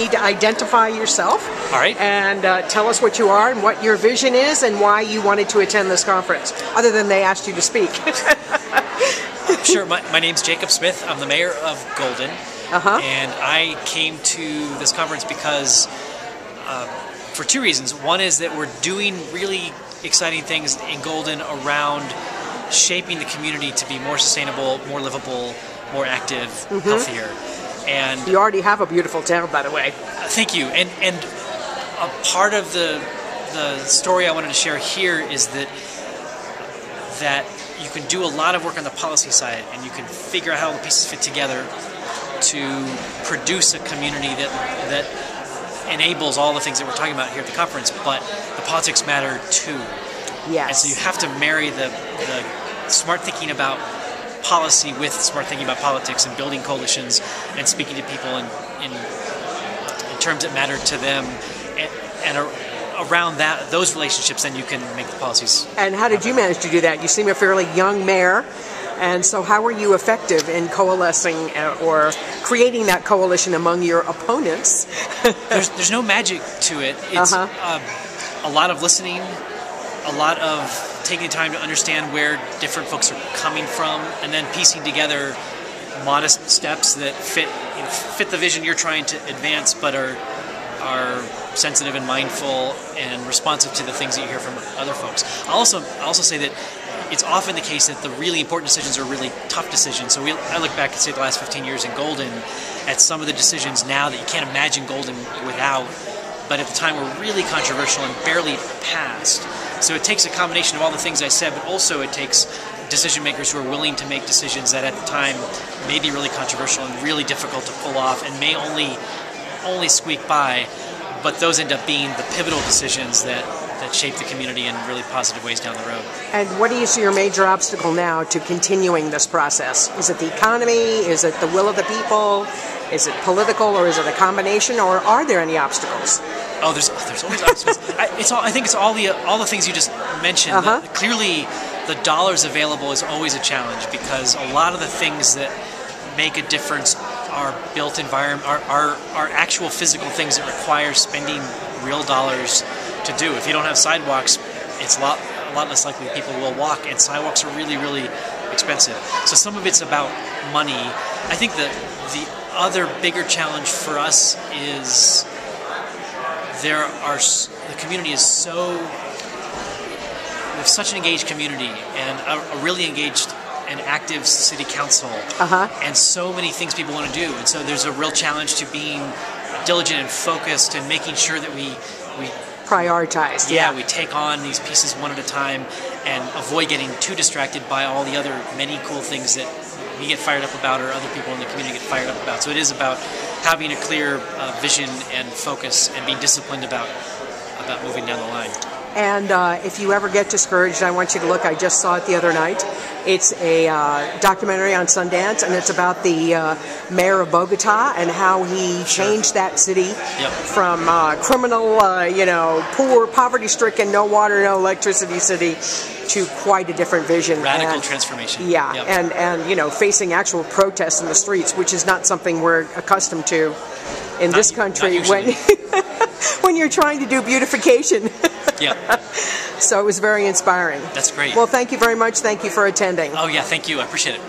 need to identify yourself. All right. And tell us what you are and what your vision is and why you wanted to attend this conference, other than they asked you to speak. Sure. My name's Jacob Smith. I'm the mayor of Golden. And I came to this conference because for two reasons. One is that we're doing really exciting things in Golden around shaping the community to be more sustainable, more livable, more active, healthier. And you already have a beautiful town, by the way. Thank you. And a part of the story I wanted to share here is that you can do a lot of work on the policy side, and you can figure out how the pieces fit together to produce a community that enables all the things that we're talking about here at the conference, but the politics matter too. Yes. And so you have to marry the smart thinking about policy with smart thinking about politics and building coalitions and speaking to people in terms that matter to them, and around those relationships, then you can make the policies. And how did you manage to do that? You seem a fairly young mayor, and so how were you effective in coalescing or creating that coalition among your opponents? There's no magic to it. It's a lot of listening, a lot of taking time to understand where different folks are coming from, and then piecing together modest steps that fit the vision you're trying to advance, but are sensitive and mindful and responsive to the things that you hear from other folks. I'll also say that it's often the case that the really important decisions are really tough decisions. So I look back and say the last 15 years in Golden at some of the decisions now that you can't imagine Golden without, but at the time were really controversial and barely passed. So it takes a combination of all the things I said, but also it takes decision makers who are willing to make decisions that at the time may be really controversial and really difficult to pull off and may only squeak by, but those end up being the pivotal decisions that shape the community in really positive ways down the road. And what is your major obstacle now to continuing this process? Is it the economy? Is it the will of the people? Is it political, or is it a combination, or are there any obstacles? Oh, there's always obstacles. I think it's all the things you just mentioned. Clearly, the dollars available is always a challenge, because a lot of the things that make a difference are built environment, are actual physical things that require spending real dollars to do. If you don't have sidewalks, it's a lot less likely people will walk, and sidewalks are really, really expensive. So some of it's about money. I think the other bigger challenge for us is the community is we have such an engaged community and a really engaged and active city council, and so many things people want to do, and so there's a real challenge to being diligent and focused and making sure that we prioritize. Yeah, we take on these pieces one at a time and avoid getting too distracted by all the other many cool things that we get fired up about or other people in the community get fired up about. So it is about having a clear vision and focus and being disciplined about moving down the line. And if you ever get discouraged, I want you to look. I just saw it the other night. It's a documentary on Sundance, and it's about the mayor of Bogota and how he changed that city from criminal, poor, poverty-stricken, no water, no electricity city to quite a different vision. Radical transformation. Yeah, and facing actual protests in the streets, which is not something we're accustomed to in this country when you're trying to do beautification. Yeah. So it was very inspiring. That's great. Well, thank you very much. Thank you for attending. Oh, yeah, thank you. I appreciate it.